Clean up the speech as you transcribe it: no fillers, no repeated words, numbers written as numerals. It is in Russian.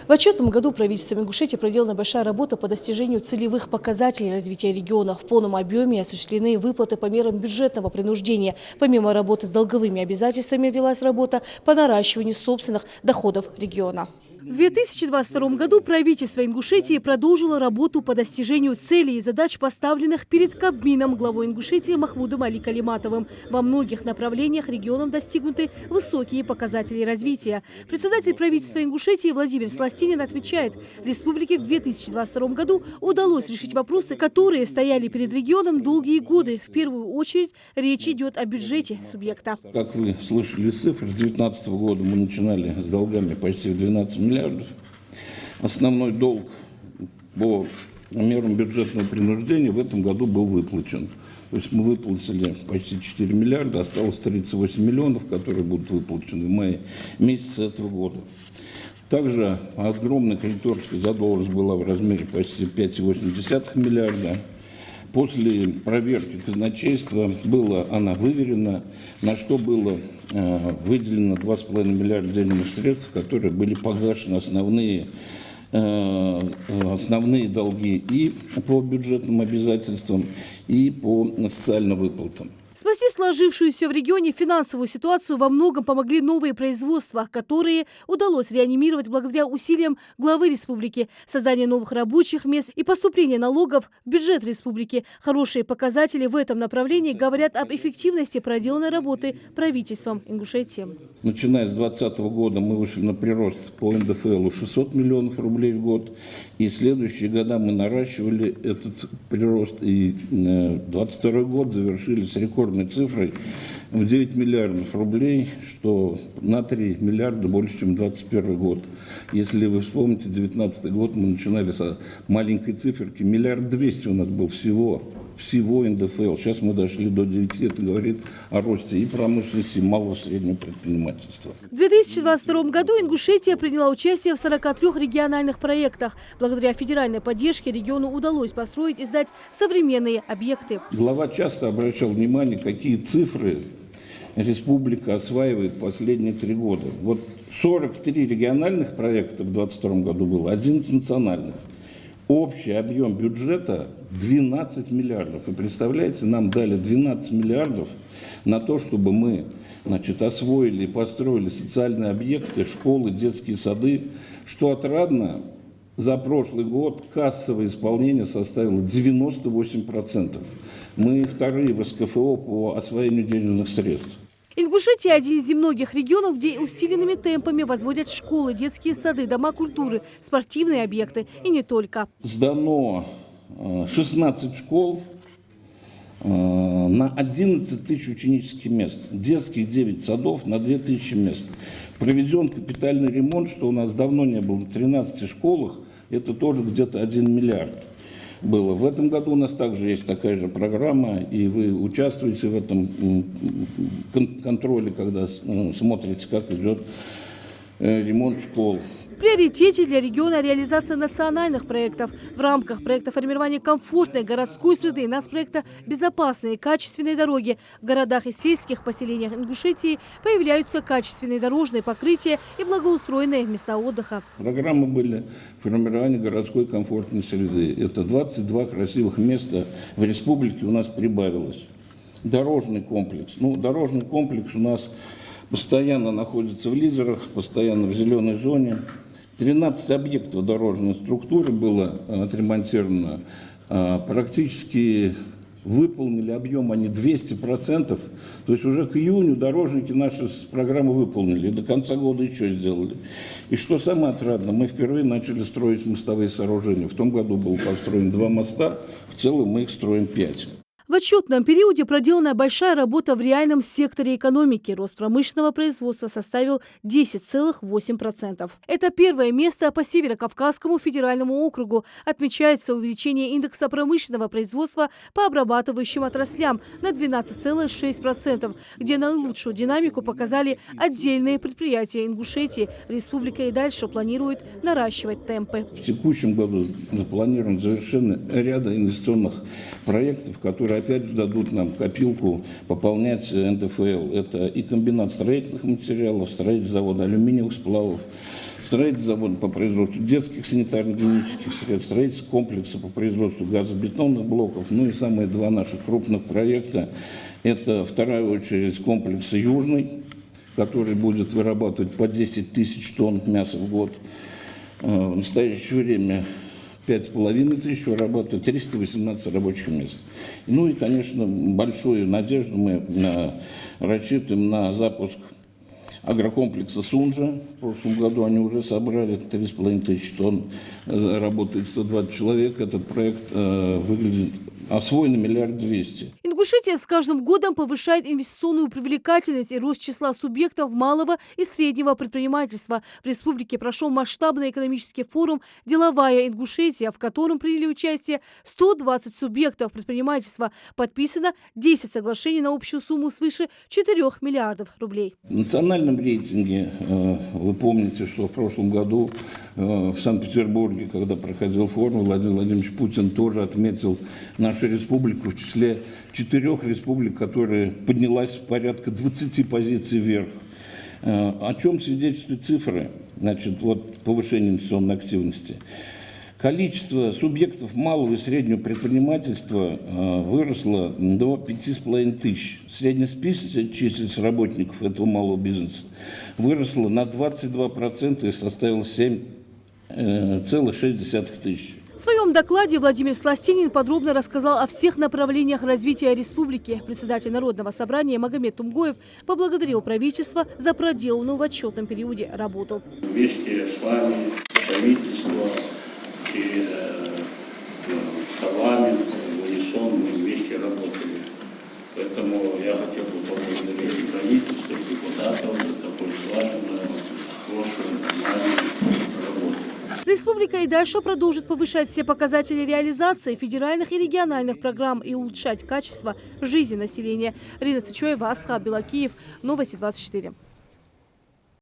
В отчетном году правительством Ингушетии проделана большая работа по достижению целевых показателей развития региона. В полном объеме осуществлены выплаты по мерам бюджетного принуждения. Помимо работы с долговыми обязательствами велась работа по наращиванию собственных доходов региона. В 2022 году правительство Ингушетии продолжило работу по достижению целей и задач, поставленных перед Кабмином главой Ингушетии Махмудом Али Калиматовым. Во многих направлениях регионом достигнуты высокие показатели развития. Председатель правительства Ингушетии Владимир Сластинин отмечает, республике в 2022 году удалось решить вопросы, которые стояли перед регионом долгие годы. В первую очередь речь идет о бюджете субъекта. Как вы слышали цифры, с 2019 года мы начинали с долгами почти 12 миллиардов. Основной долг по мерам бюджетного принуждения в этом году был выплачен. То есть мы выплатили почти 4 миллиарда, осталось 38 миллионов, которые будут выплачены в мае месяце этого года. Также огромная кредиторская задолженность была в размере почти 5,8 миллиарда. После проверки казначейства была она выверена, на что было выделено 2,5 миллиарда денежных средств, которые были погашены основные долги и по бюджетным обязательствам, и по социальным выплатам. Спасти сложившуюся в регионе финансовую ситуацию во многом помогли новые производства, которые удалось реанимировать благодаря усилиям главы республики. Создание новых рабочих мест и поступление налогов в бюджет республики. Хорошие показатели в этом направлении говорят об эффективности проделанной работы правительством Ингушетии. Начиная с 2020 года мы вышли на прирост по НДФЛ 600 миллионов рублей в год. И следующие года мы наращивали этот прирост. И 2022 год завершили с рекордной цифрой в 9 миллиардов рублей, что на 3 миллиарда больше, чем 2021 год. Если вы вспомните, 2019 год мы начинали с маленькой циферки. 1,2 миллиарда у нас был всего НДФЛ. Сейчас мы дошли до 9. Это говорит о росте и промышленности, и малого и среднего предпринимательства. В 2022 году Ингушетия приняла участие в 43 региональных проектах. Благодаря федеральной поддержке региону удалось построить и сдать современные объекты. Глава часто обращал внимание, какие цифры республика осваивает последние 3 года. Вот 43 региональных проекта в 2022 году было, 11 национальных. Общий объем бюджета 12 миллиардов. И представляете, нам дали 12 миллиардов на то, чтобы мы, освоили и построили социальные объекты, школы, детские сады. Что отрадно, за прошлый год кассовое исполнение составило 98%. Мы вторые в СКФО по освоению денежных средств. Ингушетия – один из немногих регионов, где усиленными темпами возводят школы, детские сады, дома культуры, спортивные объекты и не только. Сдано 16 школ на 11 тысяч ученических мест, детских 9 садов на 2000 мест. Проведен капитальный ремонт, что у нас давно не было, в 13 школах, это тоже где-то 1 миллиард. Было. В этом году у нас также есть такая же программа, и вы участвуете в этом контроле, когда смотрите, как идет ремонт школ. В приоритете для региона реализация национальных проектов. В рамках проекта формирования комфортной городской среды, нацпроекта «Безопасные качественные дороги» в городах и сельских поселениях Ингушетии появляются качественные дорожные покрытия и благоустроенные места отдыха. Программы были формирования городской комфортной среды. Это 22 красивых места в республике у нас прибавилось. Дорожный комплекс. Дорожный комплекс у нас постоянно находится в лидерах, постоянно в зеленой зоне. 13 объектов дорожной структуры было отремонтировано. Практически выполнили объем они 200%. То есть уже к июню дорожники наши программы выполнили. И до конца года еще сделали. И что самое отрадное, мы впервые начали строить мостовые сооружения. В том году было построено 2 моста, в целом мы их строим 5. В отчетном периоде проделана большая работа в реальном секторе экономики. Рост промышленного производства составил 10,8%. Это первое место по Северо-Кавказскому федеральному округу. Отмечается увеличение индекса промышленного производства по обрабатывающим отраслям на 12,6%, где наилучшую динамику показали отдельные предприятия Ингушетии. Республика и дальше планирует наращивать темпы. В текущем году запланировано завершение ряда инвестиционных проектов, которые опять же дадут нам копилку пополнять НДФЛ. Это и комбинат строительных материалов, строительство завода алюминиевых сплавов, строительство завода по производству детских санитарно-гигиенических средств, строительство комплекса по производству газобетонных блоков. Ну и самые два наших крупных проекта – это, вторая очередь, комплекса «Южный», который будет вырабатывать по 10 тысяч тонн мяса в год. В настоящее время 5,5 тысяч вырабатывают, 318 рабочих мест. Ну и, конечно, большую надежду мы рассчитываем на запуск агрокомплекса «Сунжа». В прошлом году они уже собрали 3,5 тысячи тонн, работает 120 человек. Этот проект выглядит освоен 1 200 000 000. Ингушетия с каждым годом повышает инвестиционную привлекательность и рост числа субъектов малого и среднего предпринимательства. В республике прошел масштабный экономический форум «Деловая Ингушетия», в котором приняли участие 120 субъектов предпринимательства. Подписано 10 соглашений на общую сумму свыше 4 миллиардов рублей. В национальном рейтинге, вы помните, что в прошлом году в Санкт-Петербурге, когда проходил форум, Владимир Владимирович Путин тоже отметил нашу республику в числе 4 республик, которая поднялась в порядка 20 позиций вверх. О чем свидетельствуют цифры? Значит, вот повышение инвестиционной активности. Количество субъектов малого и среднего предпринимательства выросло до 5,5 тысяч. Среднесписочная численность работников этого малого бизнеса выросла на 22% и составила 7,6 тысяч. В своем докладе Владимир Сластинин подробно рассказал о всех направлениях развития республики. Председатель Народного собрания Магомед Тумгоев поблагодарил правительство за проделанную в отчетном периоде работу. Вместе с вами правительство и парламент, в унисон мы вместе работали. Поэтому я хотел бы поблагодарить и правительство, и депутатов за такую слаженную, хорошую, нормальную работу. Республика и дальше продолжит повышать все показатели реализации федеральных и региональных программ и улучшать качество жизни населения. Рина Сычуева, Асхаб Белакиев, Новости 24.